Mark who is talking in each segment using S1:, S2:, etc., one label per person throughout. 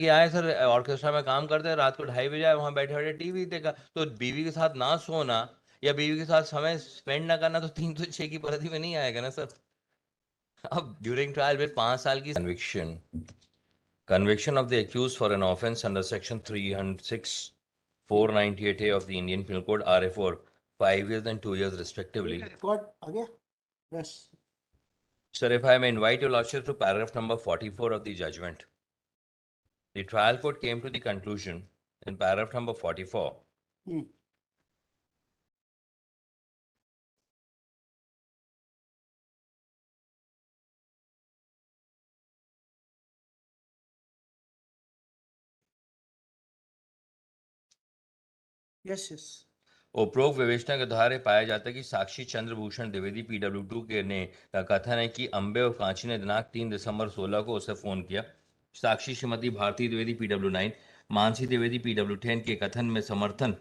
S1: कि आए sir orchestra में काम करते हैं, रात को 2:30 बजे आए, वहां बैठे बैठे टीवी देखा। तो बीवी के साथ ना सोना या बीवी के साथ समय स्पेंड ना करना तो 306 की परिधि में नहीं आएगा ना सर। अब ड्यूरिंग ट्रायल में 5 साल की conviction of the accused for an offense under section 306 498A of the Indian Penal Code RA for 5 years and 2 years respectively.
S2: Record again? Yes.
S1: Sir, if I may invite your lordship to paragraph number 44 of the judgment. The trial court came to the conclusion in paragraph number 44.
S2: Yes, yes.
S1: उपरोक्त विवेचना के द्वारा पाया जाता है कि साक्षी Chandrabhushan Dwivedi PW2 के ने का कथन है कि अंबे और कांची ने दिनांक 3 दिसंबर 16 को उसे फोन किया। साक्षी श्रीमती भारती द्विवेदी PW9 मानसी द्विवेदी PW10 के कथन में समर्थन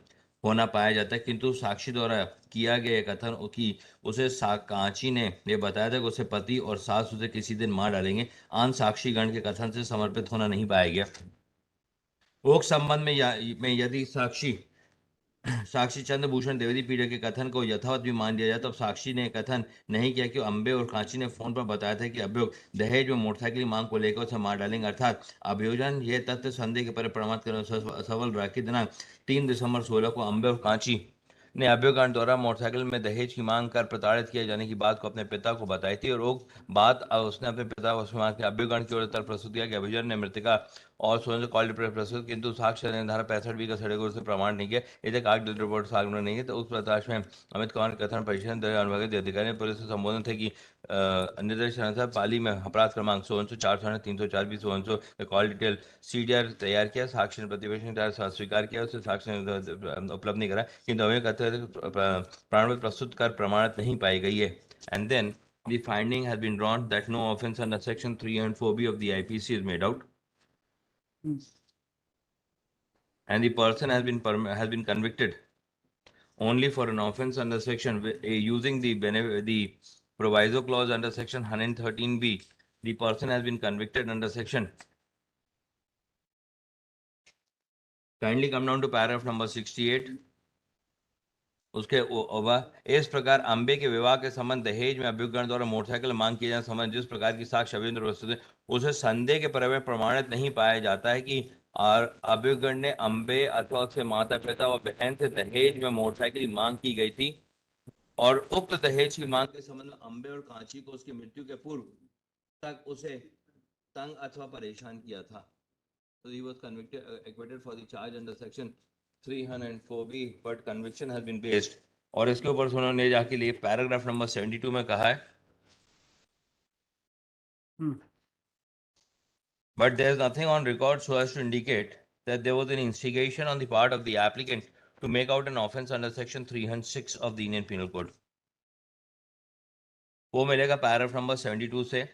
S1: होना पाया जाता है, किंतु साक्षी द्वारा किया गया कथन कि उसे कांची ने यह बताया था कि उसे पति और सास उसे किसी दिन मार डालेंगे, आन साक्षीगण के कथन से समर्पित होना नहीं पाया गया। उक्त संबंध में यदि साक्षी चंद्रभूषण द्विवेदी पीढ़ के कथन को यथावत भी मान लिया जाए, तब साक्षी ने कथन नहीं किया कि अंबे और कांची ने फोन पर बताया था कि अभियोग दहेज में मोटरसाइकिल मांग को लेकर उसे मार डालेंगे, अर्थात अभियोजन यह तथ्य संदेह के पर प्रमाणित करने सफल रहा कि दिनांक 3 दिसंबर 16 को अंबे और कांची ने अभियोगकांड द्वारा मोटरसाइकिल में दहेज की मांग कर प्रताड़ित किए जाने की बात को अपने पिता को बताई थी, और उक्त बात उसने अपने पिता को सुना के अभियोगकांड की ओर तरफ प्रस्तुत किया कि अभियोजन ने मृतिका और सोने कॉल प्रस्तुत, किंतु साक्ष्य ने धारा 65 का सड़े को प्रमाण नहीं किया, इसे काग रिपोर्ट सागमन नहीं है। तो उस प्रकाश में अमित कुमार कथन परिषद अनुभाग अधिकारी ने पुलिस से संबोधन थे कि निर्देश अनुसार पाली में अपराध क्रमांक 404 कॉल डिटेल CDR तैयार किया। साक्ष्य ने प्रतिवेदन स्वीकार किया, उसे साक्ष्य उपलब्ध नहीं करा, किंतु अभी प्राणपत्र प्रस्तुत कर प्रमाणित नहीं पाई गई है। And then the finding has been drawn that no offense under section 304B of the IPC is made out, and the person has been convicted only for an offense under section using the proviso clause under section 113B. The person has been convicted under section. Kindly come down to paragraph number 68. उसके इस प्रकार अंबे के विवाह के संबंध दहेज में अभियोगगण द्वारा मोटरसाइकिल मांग किए जाने संबंध जिस प्रकार की साक्ष्य अभियोजन प्रस्तुत है, उसे संदेह के पर प्रमाणित नहीं पाया जाता है कि अभियोगगण ने अंबे अथवा उसके माता पिता और बहन से दहेज में मोटरसाइकिल मांग की गई थी, और उक्त दहेज की मांग के संबंध में अंबे और कांची को उसकी मृत्यु के पूर्व तक उसे तंग अथवा परेशान किया था। So he was acquitted for the charge under section 304B, but conviction has been based. और इसके ऊपर उन्होंने जाके लिए पैराग्राफ नंबर 72 में कहा है, but there is nothing on record so as to indicate that there was an instigation on the part of the applicant to make out an offense under section 306 of the Indian Penal Code. वो मिलेगा paragraph number 72 से।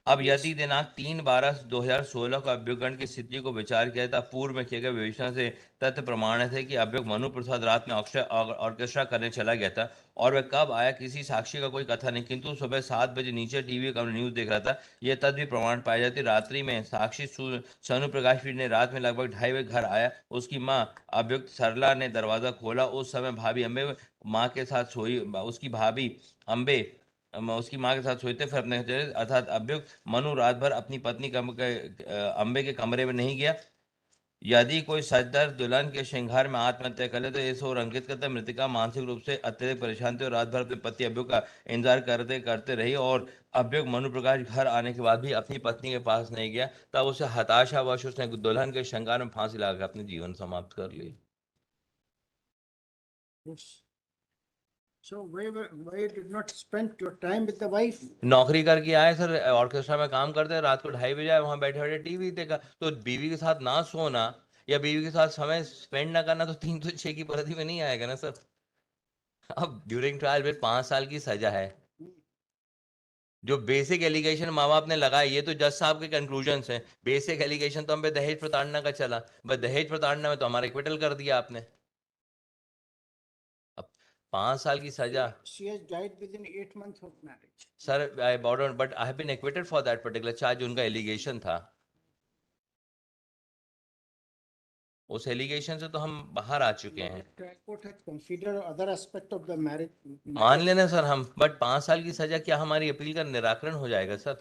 S1: अब यदि दिनांक 3/12/2016 को अभियोगगण की स्थिति को विचार किया था, पूर्व में किए गए विवेचना से तथ्य प्रमाणित है कि अभियोग मनु प्रसाद रात में ऑर्केस्ट्रा करने चला गया था, और वह कब आया किसी साक्षी का कोई कथा नहीं, किंतु सुबह 7 बजे नीचे टीवी का न्यूज देख रहा था, यह तथ्य भी प्रमाण पाई जाती। रात्रि में साक्षी सनु प्रकाश ने रात में लगभग 2:30 बजे घर आया। उसकी माँ अभियुक्त सरला ने दरवाजा खोला, उस समय भाभी अम्बे माँ के साथ सोई, उसकी भाभी अम्बे उसकी मां के साथ सोए थे। फिर अपने अर्थात अभियुक्त मनु रात भर अपनी पत्नी अंबे के कमरे में नहीं गया। यदि कोई सजदर दुल्हन के श्रृंगार में आत्महत्या कर ले तो इस ओर अंकित करते मृतिका मानसिक रूप से अत्यधिक परेशान थे और रात भर अपने पति अभियुक्त का इंतजार करते रही, और अभियुक्त मनु प्रकाश घर आने के बाद भी अपनी पत्नी के पास नहीं गया। तब उसे हताशावश उसने दुल्हन के श्रृंगार में फांसी लगाकर अपने जीवन समाप्त कर ली।
S2: So why did not spend your time with the wife?
S1: नौकरी करके आए सर, ऑर्केस्ट्रा में काम करते हैं, रात को 2:30 बजे आए, वहां बैठे बैठे टीवी देखा। तो बीवी के साथ ना सोना या बीवी के साथ समय स्पेंड ना करना तो 306 की परिधि में नहीं आएगा ना सर। अब ड्यूरिंग ट्रायल में 5 साल की सजा है। जो बेसिक एलिगेशन माँ बाप ने लगाए, ये तो जज साहब के कंक्लूजन है। बेसिक एलिगेशन तो हम पे दहेज प्रताड़ना का चला, बस दहेज प्रताड़ना में तो हमारा एक्विटल कर दिया आपने। 5 साल की सजा।
S2: She has died within 8 months of marriage.
S1: Sir I bought but I have been acquitted for that particular charge, उनका एलिगेशन था। उस एलिगेशन से तो हम बाहर आ चुके हैं।
S2: Trial court has considered other aspect of the marriage.
S1: मान लेना सर हम, बट 5 साल की सजा क्या हमारी अपील का निराकरण हो जाएगा sir?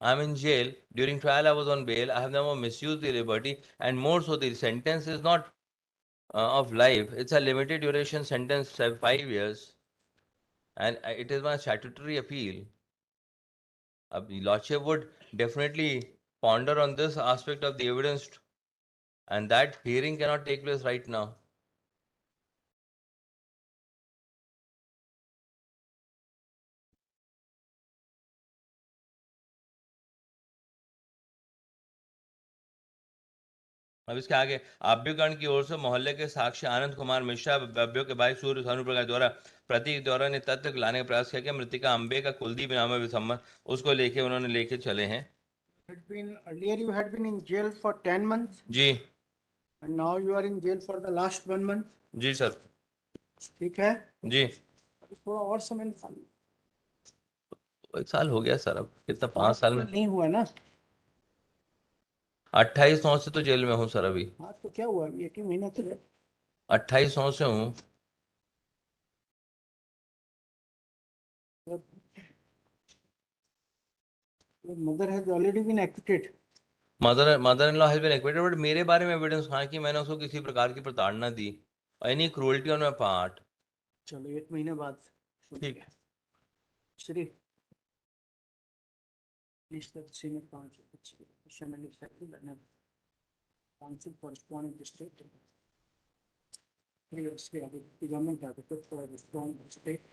S1: I am in jail, during trial I was on bail, I have never misused the liberty, and more so the sentence is not of life, it's a limited duration sentence, 5 years, and it is my statutory appeal. The lordship would definitely ponder on this aspect of the evidence, and that hearing cannot take place right now. अब इसके आगे, अभ्युगण की ओर से मोहल्ले के साक्षी आनंद कुमार मिश्रा अभ्यो के भाई सूर्य भानु प्रकाश द्वारा प्रतीक द्वारा ने तथ्य लाने का प्रयास किया कि मृतिका अम्बे का कुलदीप नाम है विसम्मत, उसको लेके उन्होंने लेके चले हैं।
S2: Earlier you had been in jail for 10 months
S1: जी
S2: and now you are in jail for the last 1 month.
S1: जी सर।
S2: ठीक है?
S1: जी
S2: थोड़ा और समय निकालिए।
S1: 1 साल हो गया सर, अब कितना 5 साल में?
S2: नहीं हुआ ना?
S1: 2800 से तो जेल में हूँ सर अभी।
S2: हाँ तो क्या हुआ? एक ही महीना तो
S1: 2800 से हूँ।
S2: mother has already been acquitted.
S1: Mother in law has been acquitted, but मेरे बारे में एविडेंस कहाँ कि मैंने उसको किसी प्रकार की प्रताड़ना दी, any cruelty on my part.
S2: चलो 1 महीने बाद
S1: ठीक है।
S2: Shri please let senior counsel shall settle and counsel corresponding to state. Previously, the government advocate for a strong state.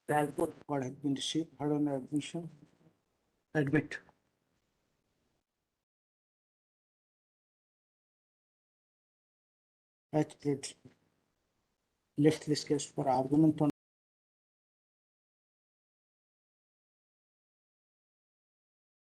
S2: Trial court record has been received, heard on admission. Admit. Let's list this case for argument on